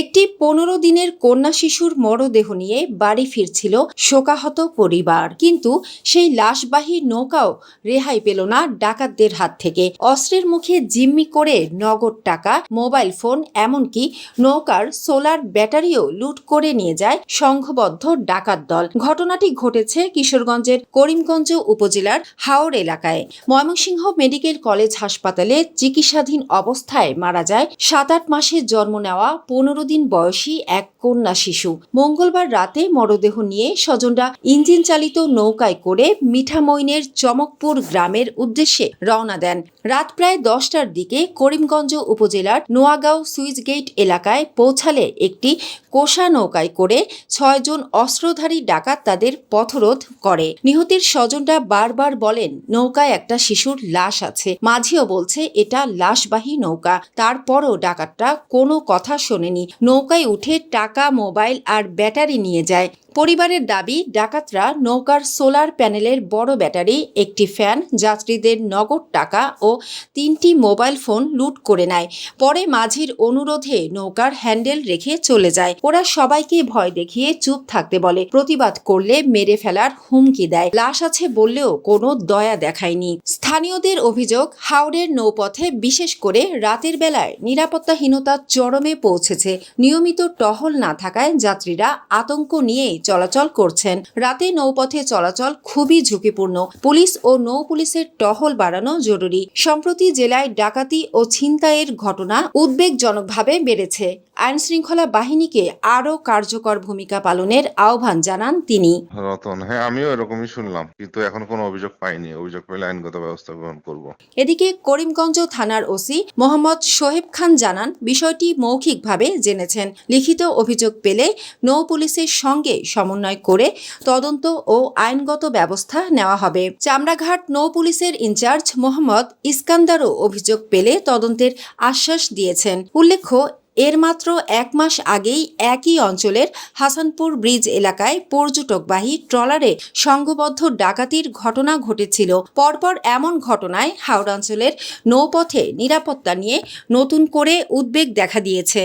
একটি ১৫ দিনের কন্যা শিশুর মরদেহ নিয়ে বাড়ি ফিরছিল শোকাহত পরিবার, কিন্তু সেই লাশবাহী নৌকাও রেহাই পেল না ডাকাতদের হাত থেকে। অস্ত্রের মুখে জিম্মি করে নগদ টাকা, মোবাইল ফোন, এমনকি নৌকার সোলার ব্যাটারিও লুট করে নিয়ে যায় সংঘবদ্ধ ডাকাত দল। ঘটনাটি ঘটেছে কিশোরগঞ্জের করিমগঞ্জ উপজেলার হাওর এলাকায়। ময়মনসিংহ মেডিকেল কলেজ হাসপাতালে চিকিৎসাধীন অবস্থায় মারা যায় ৭-৮ মাসে জন্ম নেওয়া ১৫ দিন বয়সী এক কন্যা শিশু। মঙ্গলবার রাতে মরদেহ নিয়ে স্বজনরা ইঞ্জিন চালিত নৌকায় করে মিঠামইনের চমকপুর গ্রামের উদ্দেশ্যে রওনা দেন। রাত প্রায় ১০টার দিকে করিমগঞ্জ উপজেলার নোয়াগাঁও সুইচ গেট এলাকায় পৌঁছালে একটি কোষা নৌকায় করে ৬ জন অস্ত্রধারী ডাকাত তাদের পথরোধ করে। নিহতের স্বজনরা বারবার বলেন নৌকায় একটা শিশুর লাশ আছে। মাঝিও বলছে এটা লাশবাহী নৌকা। তারপরও ডাকাতরা কোনো কথা শোনেনি। নৌকায় উঠে টাকা, মোবাইল আর ব্যাটারি নিয়ে যায়। পরিবারের দাবি, ডাকাতরা নৌকার সোলার প্যানেলের বড় ব্যাটারি, একটি ফ্যান, যাত্রীদের নগদ টাকা ও ৩টি মোবাইল ফোন লুট করে নেয়। পরে মাঝির অনুরোধে নৌকার হ্যান্ডেল রেখে চলে যায়। ওরা সবাইকে ভয় দেখিয়ে চুপ থাকতে বলে, প্রতিবাদ করলে মেরে ফেলার হুমকি দেয়। লাশ আছে বললেও কোনো দয়া দেখায়নি। স্থানীয়দের অভিযোগ, হাওরের নৌপথে বিশেষ করে রাতের বেলায় নিরাপত্তাহীনতা চরমে পৌঁছেছে। নিয়মিত টহল না থাকায় যাত্রীরা আতঙ্ক নিয়েই চলাচল করছেন। রাতে নৌপথে চলাচল খুবই ঝুঁকিপূর্ণ। পুলিশ ও নৌ পুলিশের টহল বাড়ানো জরুরি। সম্প্রতি জেলায় ডাকাতি ও ছিনতাইয়ের ঘটনা উদ্বেগজনকভাবে বেড়েছে। আইনশৃঙ্খলা বাহিনীকে আরও কার্যকর ভূমিকা পালনের আহ্বান জানান তিনি। রতন, হ্যাঁ, আমিও এরকমই শুনলাম, কিন্তু এখন কোনো অভিযোগ পাইনি। অভিযোগ পেলে আইনগত ব্যবস্থা গ্রহণ করব। এদিকে করিমগঞ্জ থানার ওসি মোহাম্মদ সোহেব খান জানান, বিষয়টি মৌখিকভাবে জেনেছেন। লিখিত অভিযোগ পেলে নৌ পুলিশের সঙ্গে সমন্বয় করে তদন্ত ও আইনগত ব্যবস্থা নেওয়া হবে। চামড়াঘাট নৌ পুলিশের ইনচার্জ মোহাম্মদ ইস্কান্দারও অভিযোগ পেলে তদন্তের আশ্বাস দিয়েছেন। উল্লেখ্য, এর মাত্র ১ মাস আগেই একই অঞ্চলের হাসানপুর ব্রিজ এলাকায় পর্যটকবাহী ট্রলারে সংঘবদ্ধ ডাকাতির ঘটনা ঘটেছিল। পরপর এমন ঘটনায় হাওড়া অঞ্চলের নৌপথে নিরাপত্তা নিয়ে নতুন করে উদ্বেগ দেখা দিয়েছে।